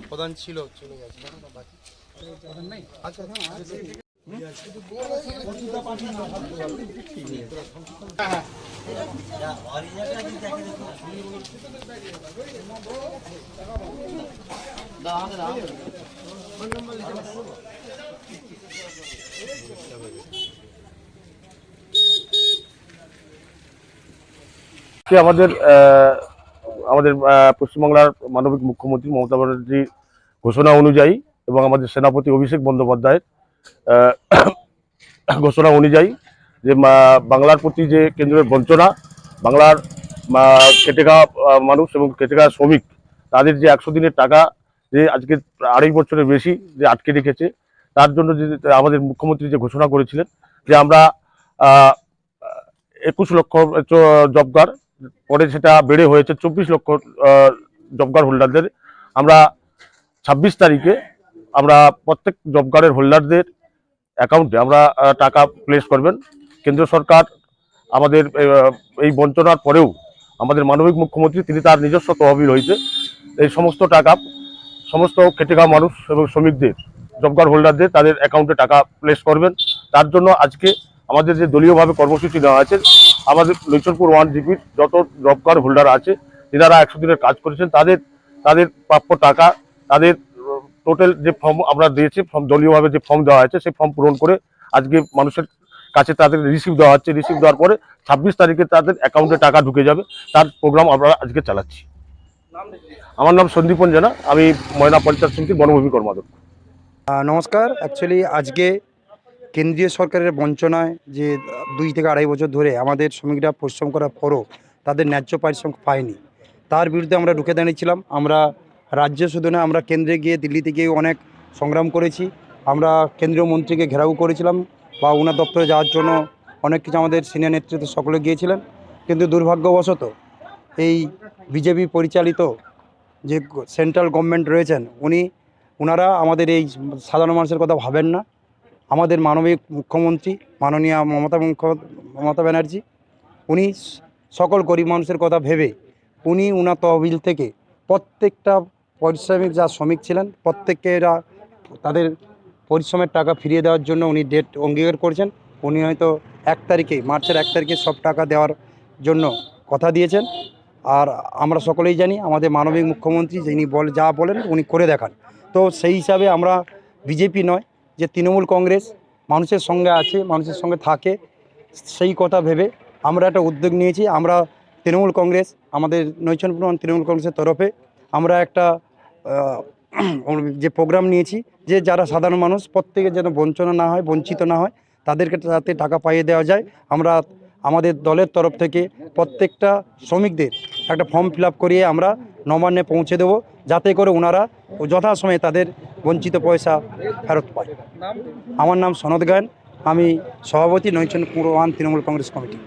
প্রধান ছিল চলে গেছে বাকি প্রধান নাই আচ্ছা আমাদের পশ্চিমবাংলার মানবিক মুখ্যমন্ত্রী মমতা ব্যানার্জির ঘোষণা অনুযায়ী এবং আমাদের সেনাপতি অভিষেক বন্দ্যোপাধ্যায়ের ঘোষণা অনুযায়ী যে বাংলার প্রতি যে কেন্দ্রের বঞ্চনা, বাংলার খেটে খাওয়া মানুষ এবং খেটে খাওয়া শ্রমিক তাদের যে 100 দিনের টাকা যে আজকে 2.5 বছরের বেশি যে আটকে রেখেছে, তার জন্য যে আমাদের মুখ্যমন্ত্রী যে ঘোষণা করেছিলেন যে আমরা 21 লক্ষ জব কার্ড, পরে সেটা বেড়ে হয়েছে 24 লক্ষ জব কার্ড হোল্ডারদের। আমরা 26 তারিখে আমরা প্রত্যেক জব কার্ডের হোল্ডারদের অ্যাকাউন্টে আমরা টাকা প্লেস করবেন। কেন্দ্র সরকার আমাদের এই বঞ্চনার পরেও আমাদের মানবিক মুখ্যমন্ত্রী তিনি তার নিজস্ব তহবিল হইতে এই সমস্ত টাকা সমস্ত খেটে খাওয়া মানুষ এবং শ্রমিকদের জব কার্ড হোল্ডারদের তাদের অ্যাকাউন্টে টাকা প্লেস করবেন। তার জন্য আজকে আমাদের যে দলীয়ভাবে কর্মসূচি নেওয়া আছে, আমাদের লক্ষ্মণপুর 1 জিপির যত জব কার্ড হোল্ডার আছে যারা 100 দিনের কাজ করেছেন তাদের প্রাপ্য টাকা, তাদের টোটাল যে ফর্ম আমরা দিয়েছি, দলীয়ভাবে যে ফর্ম দেওয়া হয়েছে সেই ফর্ম পূরণ করে আজকে মানুষের কাছে তাদের রিসিভ দেওয়া হচ্ছে। রিসিভ দেওয়ার পরে 26 তারিখে তাদের অ্যাকাউন্টে টাকা ঢুকে যাবে। তার প্রোগ্রাম আমরা আজকে চালাচ্ছি। আমার নাম সন্দীপন জানা, আমি ময়না পঞ্চায়েত সমিতির বনভূমি কর্মাধ্যক্ষ। নমস্কার। অ্যাকচুয়ালি আজকে কেন্দ্রীয় সরকারের বঞ্চনায় যে 2 থেকে 2.5 বছর ধরে আমাদের শ্রমিকরা পরিশ্রম করার পরও তাদের ন্যায্য পারিশ্রমিক পায়নি, তার বিরুদ্ধে আমরা রুখে দাঁড়িয়েছিলাম। আমরা রাজ্য শুধু না, আমরা কেন্দ্রে গিয়ে দিল্লিতে গিয়ে অনেক সংগ্রাম করেছি। আমরা কেন্দ্রীয় মন্ত্রীকে ঘেরাও করেছিলাম বা ওনার দপ্তরে যাওয়ার জন্য অনেক কিছু আমাদের সিনিয়র নেতৃত্ব সকলে গিয়েছিলেন। কিন্তু দুর্ভাগ্যবশত এই বিজেপি পরিচালিত যে সেন্ট্রাল গভর্নমেন্ট রয়েছেন ওনারা আমাদের এই সাধারণ মানুষের কথা ভাবেন না। আমাদের মানবিক মুখ্যমন্ত্রী মাননীয় মমতা ব্যানার্জি উনি সকল গরিব মানুষের কথা ভেবে উনি ওনার তহবিল থেকে প্রত্যেকটা পরিশ্রমিক যা শ্রমিক ছিলেন প্রত্যেককে তাদের পরিশ্রমের টাকা ফিরিয়ে দেওয়ার জন্য উনি ডেট অঙ্গীকার করেছেন। উনি হয়তো 1 তারিখে, মার্চের 1 তারিখে সব টাকা দেওয়ার জন্য কথা দিয়েছেন। আর আমরা সকলেই জানি আমাদের মানবিক মুখ্যমন্ত্রী যিনি যা বলেন উনি করে দেখান। তো সেই হিসাবে আমরা বিজেপি নয়, যে তৃণমূল কংগ্রেস মানুষের সঙ্গে আছে, মানুষের সঙ্গে থাকে, সেই কথা ভেবে আমরা একটা উদ্যোগ নিয়েছি। আমরা তৃণমূল কংগ্রেস, আমাদের নৈচনপুর তৃণমূল কংগ্রেসের তরফে আমরা একটা যে প্রোগ্রাম নিয়েছি যে যারা সাধারণ মানুষ প্রত্যেকে যেন বঞ্চনা না হয়, বঞ্চিত না হয়, তাদেরকে যাতে টাকা পাইয়ে দেওয়া যায়। আমরা আমাদের দলের তরফ থেকে প্রত্যেকটা শ্রমিকদের একটা ফর্ম ফিল আপ করিয়ে আমরা নবান্নে পৌঁছে দেবো, যাতে করে ওনারা যথাসময়ে তাদের বঞ্চিত পয়সা ফেরত পায়। আমার নাম সনদ গায়ন, আমি সভাপতি নৈচনপুর 1 তৃণমূল কংগ্রেস কমিটি।